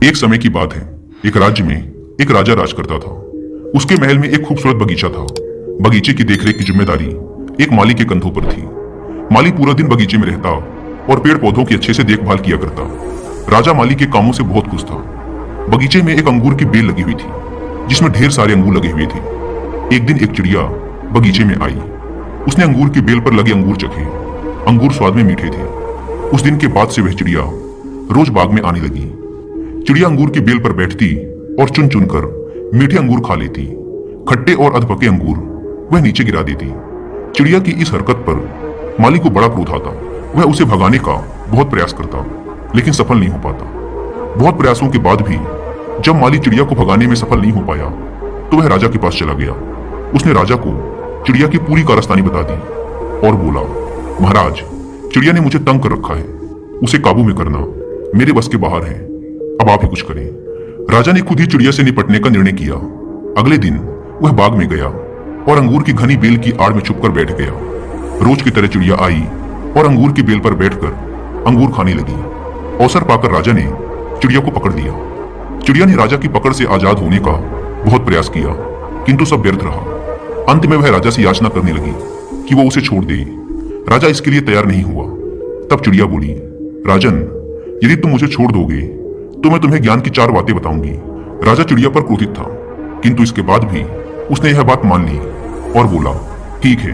एक समय की बात है। एक राज्य में एक राजा राज करता था। उसके महल में एक खूबसूरत बगीचा था। बगीचे की देखरेख की जिम्मेदारी एक माली के कंधों पर थी। माली पूरा दिन बगीचे में रहता और पेड़ पौधों की अच्छे से देखभाल किया करता। राजा माली के कामों से बहुत खुश था। बगीचे में एक अंगूर की बेल लगी हुई थी जिसमें ढेर सारे अंगूर लगे हुए थे। एक दिन एक चिड़िया बगीचे में आई। उसने अंगूर की बेल पर लगे अंगूर चखे। अंगूर स्वाद में मीठे थे। उस दिन के बाद से वह चिड़िया रोज बाग में आने लगी। चिड़िया अंगूर की बेल पर बैठती और चुन चुन कर मीठे अंगूर खा लेती। खट्टे और अधपके अंगूर वह नीचे गिरा देती। चिड़िया की इस हरकत पर माली को बड़ा क्रोध आता। वह उसे भगाने का बहुत प्रयास करता लेकिन सफल नहीं हो पाता। बहुत प्रयासों के बाद भी जब माली चिड़िया को भगाने में सफल नहीं हो पाया तो वह राजा के पास चला गया। उसने राजा को चिड़िया की पूरी कारस्तानी बता दी और बोला, महाराज, चिड़िया ने मुझे तंग कर रखा है। उसे काबू में करना मेरे बस के बाहर है। अब आप ही कुछ करें। राजा ने खुद ही चिड़िया से निपटने का निर्णय किया। अगले दिन वह बाग में गया और अंगूर की घनी बेल की आड़ में छुपकर बैठ गया। रोज की तरह चिड़िया आई और अंगूर की बेल पर बैठकर अंगूर खाने लगी। अवसर पाकर राजा ने चिड़िया को पकड़ लिया। चिड़िया ने राजा की पकड़ से आजाद होने का बहुत प्रयास किया किंतु सब व्यर्थ रहा। अंत में वह राजा से याचना करने लगी कि वो उसे छोड़ दे। राजा इसके लिए तैयार नहीं हुआ। तब चिड़िया बोली, राजन, यदि तुम मुझे छोड़ दोगे तो मैं तुम्हें ज्ञान की 4 बातें बताऊंगी। राजा चिड़िया पर क्रोधित था किंतु इसके बाद भी उसने यह बात मान ली और बोला, ठीक है,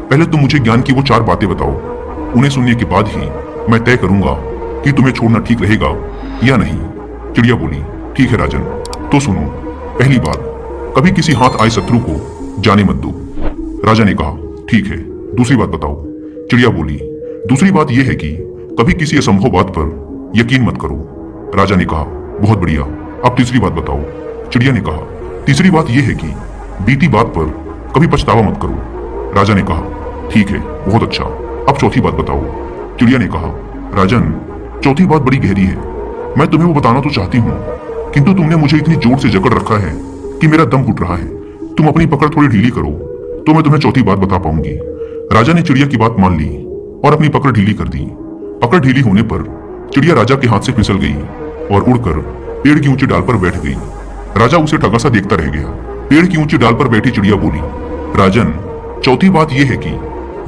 पहले तुम मुझे ज्ञान की वो 4 बातें बताओ। उन्हें सुनने के बाद ही मैं तय करूंगा कि तुम्हें छोड़ना ठीक रहेगा या नहीं। चिड़िया बोली, ठीक है राजन, तो सुनो। पहली बात, कभी किसी हाथ आए शत्रु को जाने मत दो। राजा ने कहा, ठीक है। दूसरी बात बताओ। चिड़िया बोली, दूसरी बात यह है कि कभी किसी असंभव बात पर यकीन मत करो। राजा ने कहा, बहुत बढ़िया। अब तीसरी बात बताओ। चिड़िया ने कहा, तीसरी बात यह है कि बीती बात पर कभी पछतावा मत करो। राजा ने कहा, ठीक है, बहुत अच्छा। अब चौथी बात बताओ। चिड़िया ने कहा, राजन, चौथी बात बड़ी गहरी है। मैं तुम्हें वो बताना तो चाहती हूँ किंतु तुमने मुझे इतनी जोर से जकड़ रखा है कि मेरा दम घुट रहा है। तुम अपनी पकड़ थोड़ी ढीली करो तो मैं तुम्हें चौथी बात बता पाऊंगी। राजा ने चिड़िया की बात मान ली और अपनी पकड़ ढीली कर दी। पकड़ ढीली होने पर चिड़िया राजा के हाथ से फिसल गई और उड़कर पेड़ की ऊंची डाल पर बैठ गई। राजा उसे ठगा सा देखता रह गया। पेड़ की ऊंची डाल पर बैठी चिड़िया बोली, राजन, चौथी बात यह है कि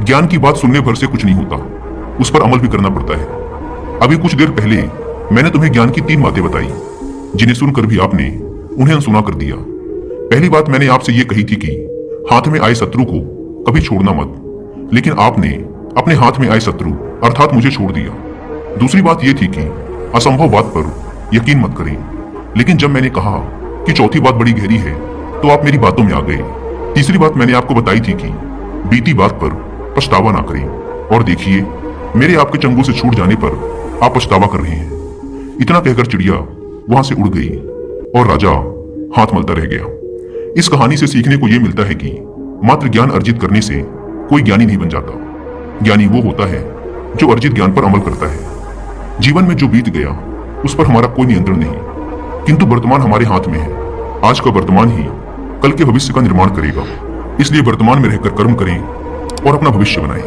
ज्ञान की बात सुनने भर से कुछ नहीं होता, उस पर अमल भी करना पड़ता है। अभी कुछ देर पहले मैंने तुम्हें ज्ञान की 3 बातें बताई जिन्हें सुनकर भी आपने उन्हें अनसुना कर दिया। पहली बात मैंने आपसे यह कही थी कि हाथ में आए शत्रु को कभी छोड़ना मत, लेकिन आपने अपने हाथ में आए शत्रु अर्थात मुझे छोड़ दिया। दूसरी बात यह थी कि असंभव बात पर यकीन मत करें, लेकिन जब मैंने कहा कि चौथी बात बड़ी गहरी है तो आप मेरी बातों में आ गए। तीसरी बात मैंने आपको बताई थी कि बीती बात पर पछतावा ना करें, और देखिए, मेरे आपके चंगुल से छूट जाने पर आप पछतावा कर रहे हैं। इतना कहकर चिड़िया वहां से उड़ गई और राजा हाथ मलता रह गया। इस कहानी से सीखने को यह मिलता है कि मात्र ज्ञान अर्जित करने से कोई ज्ञानी नहीं बन जाता। ज्ञानी वो होता है जो अर्जित ज्ञान पर अमल करता है। जीवन में जो बीत गया उस पर हमारा कोई नियंत्रण नहीं, किंतु वर्तमान हमारे हाथ में है। आज का वर्तमान ही कल के भविष्य का निर्माण करेगा। इसलिए वर्तमान में रहकर कर्म करें और अपना भविष्य बनाएं।